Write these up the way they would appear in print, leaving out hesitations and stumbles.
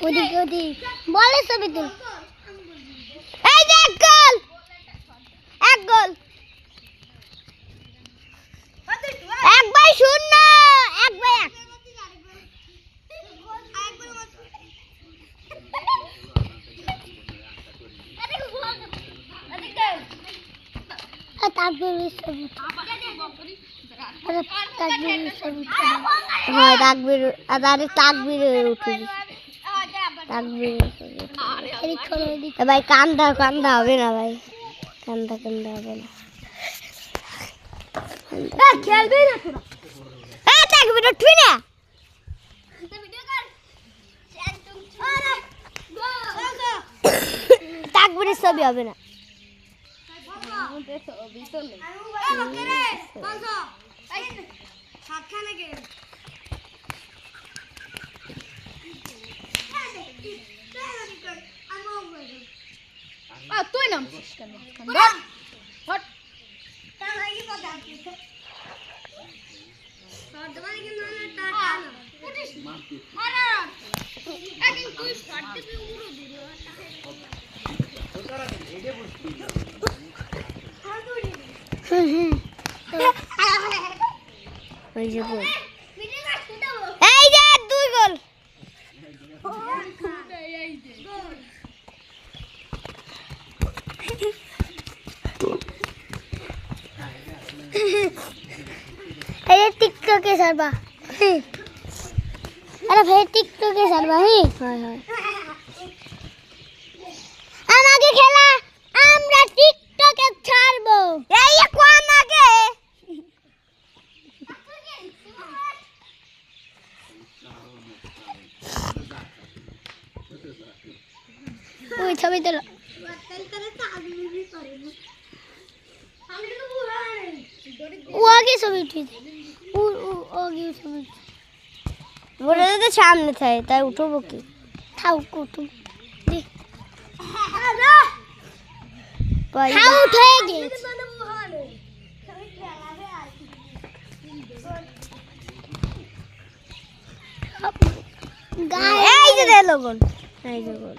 ওদিক ওদিক বলে ছবি তুল। এই যে এক গোল, এক গোল, এক বাই শূন্য, এক বাই এক। তাকবীরের ছবি, তাকবীরের ছবি, হ্যাঁ তাকবীর, আরে তাকবীরের উঠে তাকবীরের ছবি। ভাই কান্দা কান্দা হবে না ভাই, কান্দা কান্দা হবে না, খেলবে না তোরা। এই তাকবীর উঠবি না, তাকবীরের ছবি হবে না। তুই নাম এই যে দুই গোল। এই টিকটকে ছাড়বা, আরে ভাই টিকটকে ছাড়বা। হ্যাঁ হয় হয়, আমাকে খেলা আমরা টিকটকে ছাড়বো। এই কোন আগে ওই ছবি তোলো। ও আগে ছবি উঠিয়েছে, ও আগে ছবি বলে তো সামনে থাকে, তাই উঠবো কি, থাক উঠু উঠে গেছে। এই যে দিল গোল, এই যে গোল,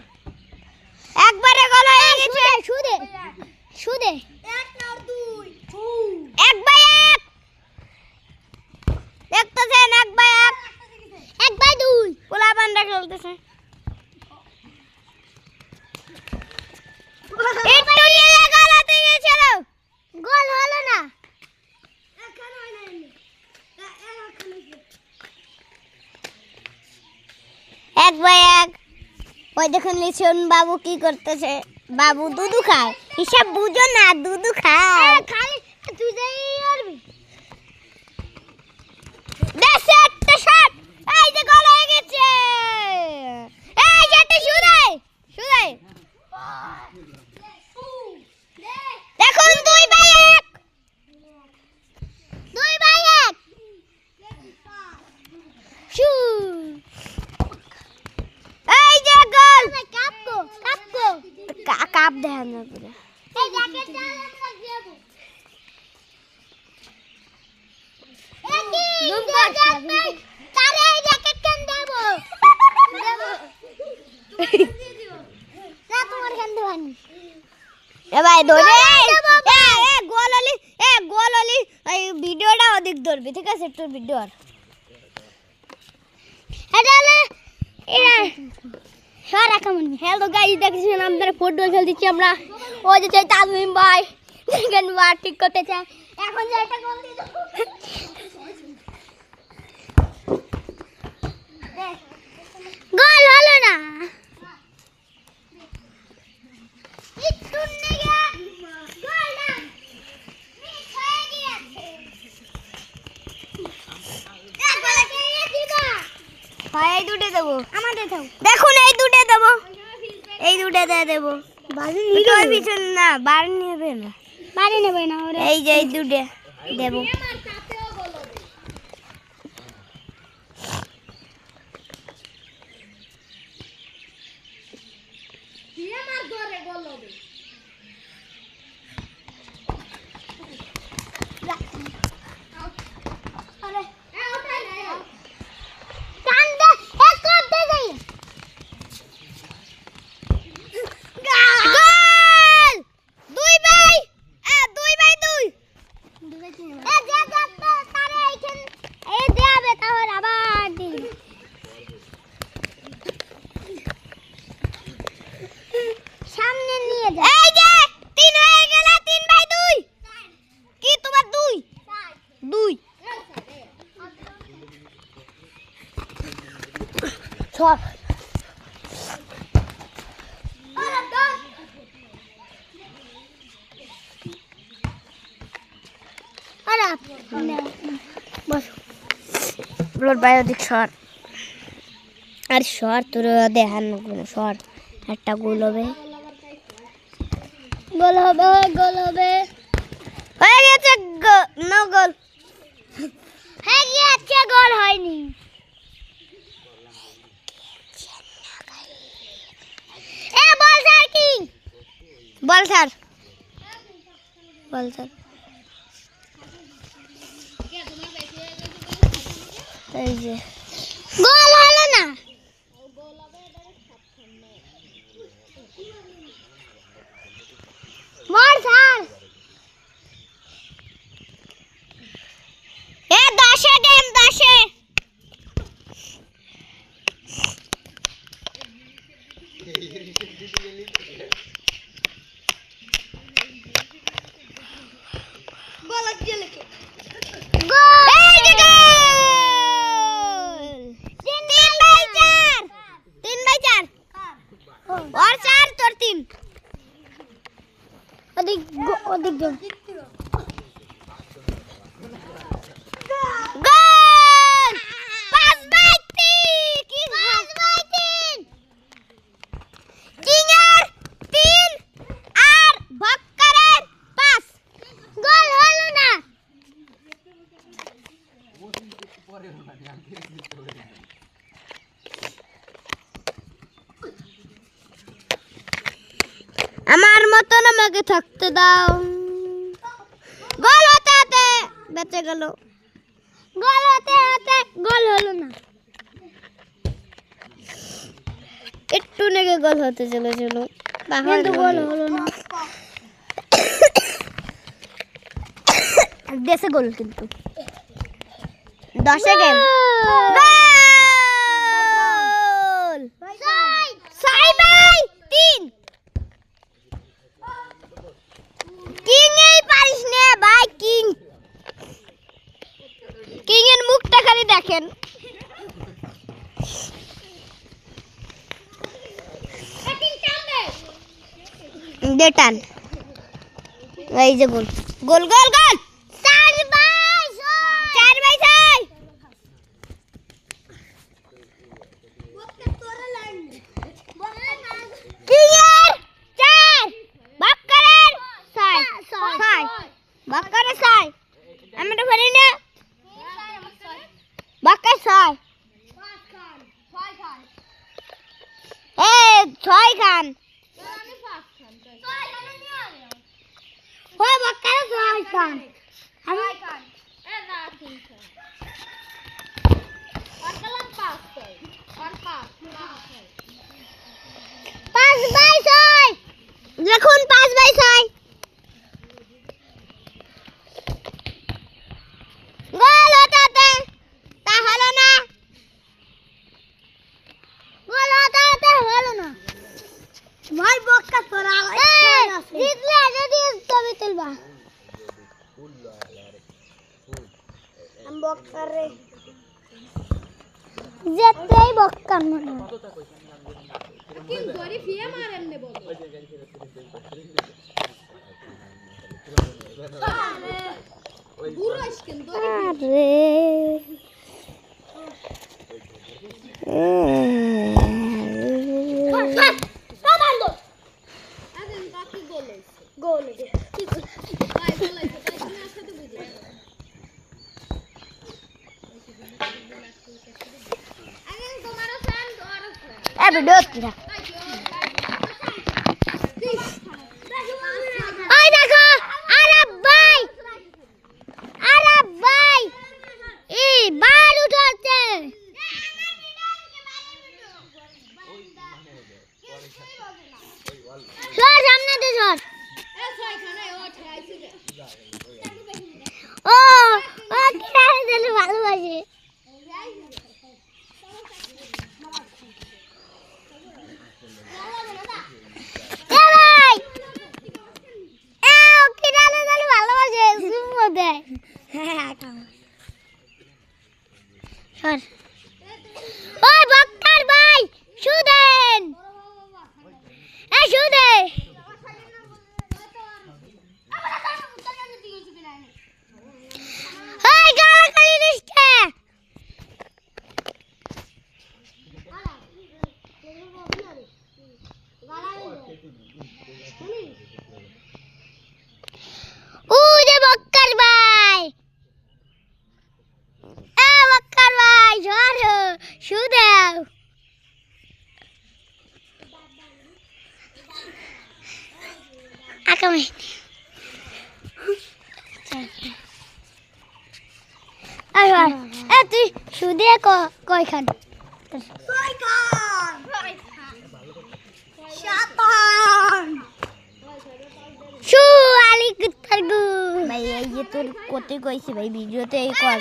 একবারে গোল হয়ে গেছে। সুদে সুদে এক না দুই, এক বাই এক দেখতেছেন, এক বাই এক, এক বাই দুই পোলা বান্দা খেলতেছে। গোল হলো না, এক বাই এক। ওই দেখুন লিচন বাবু কি করতেছে, বাবু দুধু খায়, হিসাব বুঝো না, দুধু খায়। তুই যাই করবি দেশে একটা শট, এই যে গোল হয়ে গেছে। এই যে একটা সুদাই সুদাই, দেখুন দুই বাই এক, দুই বাই এক। এই যে গোল, কাপকো কাপকো কাপ দেন না পুরো। এই জ্যাকেট দাও আমরা দেব, এই তারে এই জ্যাকেট কেন দেব, দেব না তোমার কেন দেবানি। এ ভাই ধরে এ গোল হলি এই ভিডিওটা অধিক ধরবি, ঠিক আছে তোর ভিডিও। আর এটা হলে এরা সারা কেমন হ্যালো গাইস, দেখছেন আমরা ফুটবল খেলতেছি আমরা। ওই যে চাই তাজমিম ভাই দেখেন বা ঠিক করতে চায়, এখন যে একটা গোল দিয়ে দাও। গোল হলো না, একটু নেগা গোল না মিস হয়ে গিয়েছে। এক গোল খেয়ে দিবা, হয় এই দুটো দেব, আমাদের দাও। দেখুন এই দুটো দেব, এই দুটো দেব। বাড়ি নিয়ে পিছন না, বাড়ি নেবে না, বাড়ি নেবে না। এই যে এই দুটো দেব। সব বায়োদিক শট আর শট তোর দেখানো কোনো শট একটা গোল হবে হয়ে গেছে নো গোল হয়ে গিয়েছে গোল হয়নি এ বল স্যার কি বল স্যার এই যে গোল হলো না মার স্যার এ 10 গেম 10 গোল আছে লেখে গোল এই যে গোল 3/4 और 4 তোর 3 अधिक जो গোল 5/3 কি 5/3 কিংয়ের 3 আর ভক্করের 5 গোল হলো না আমার মতন আমাকে থাকতে দাও গোল হতে হতে বেঁচে গেল গোল হতে হতে গোল হলো না একটু নেগে গোল হতে চলেছিল কিন্তু গোল হলো না দেশে গোল কিন্তু 10 গেম গোল 6/3 কিং এই পারিস না ভাই কিং এর মুখটা খালি দেখেন দেটান এই যে গোল গোল গোল গোল 4/6 কিং এর 4 বাক্কারের 6 বাক্কারের 6 আমি তো পারি না বাক্কার 6 এই 6 খান ও বাক্কার 6 খান আমি খান এ না 3 খান আর কলম 5 খাই আর 5/6 দেখুন 5/6 গোল হতে তা হলো না গোল হতে হলো না ভাই বক্কা তোরা জিতলে যদি তবে তুলবা हम बक्का रे যেতেই বক্কা মনে কি গরি ফিয়া মারেন নে বল আরে বুড়ো আসকেন দরি আরে বাবান্দো আরে বাকি গোল হইছে গোল হইছে ঠিক ভাই গোল হইছে তাই তুমি একসাথে বুঝলে আগে তোমারও ফ্যান আর এ ভিডিও কিরা ওই দেখো আরব ভাই এই বার উঠাচ্ছে সর সামনে দে সর ও খেলা দিলে ভালোবাসে কমে তুই সুদে কয়খান ভাই এই যে তোর কোথায় কইছি ভাই ভিডিওতে এই করা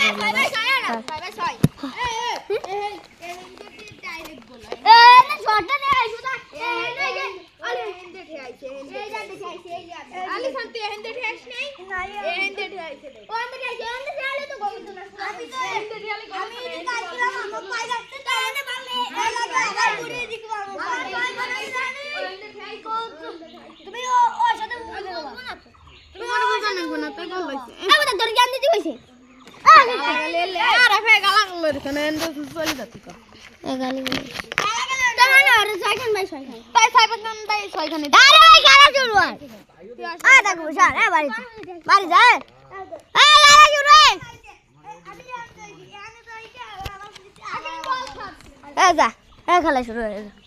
খেলা শুরু হয়ে গেছে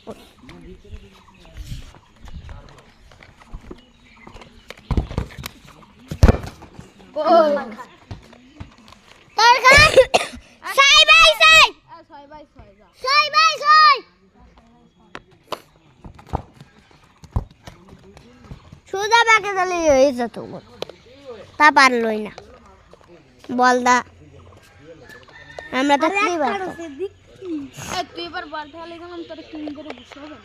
সুদা বাকে তাহলে হয়ে যেত তা পারলই না বলদা আমরা তো তুই এবার বল ঢালে গেলাম তোর কিন করে বসে হবে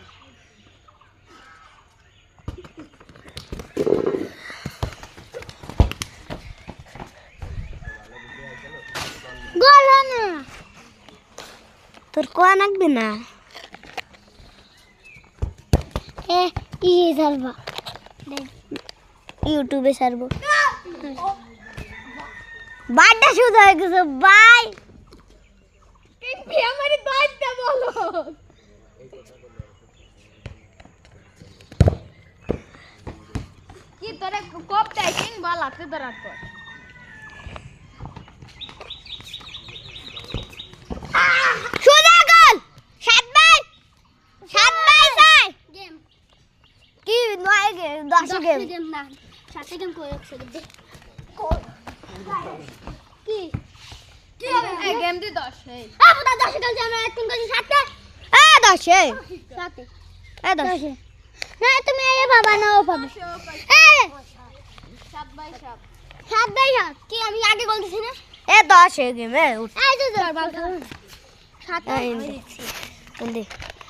গোল না তোর কোয়া লাগবে না ছাড়বা ইউটিউবে ছাড়বো বাড়িটা শুধু হয়ে গেছে বাই আমার বাড়িটা বলো কি তোরে কোপ টাইপিং বল হাতে ধরার পর সুদা গোল 7 বাই 6 গেম কি নয় গেম 10 গেম না 7 গেম কই আছে দে কি কি হবে এই গেম দি 10 এই পুরা 10 গেম আমরা একদিন করি 7 10 এই 7 10 না তুমি এই বাবা নাও পাবে 7 বাই 7 কি আমি আগে বলতেছি না এ 10 এ গেম এ উঠ এই তো বল 7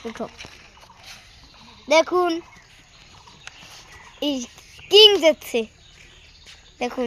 উঠো দেখুন এই কিং যাচ্ছে দেখুন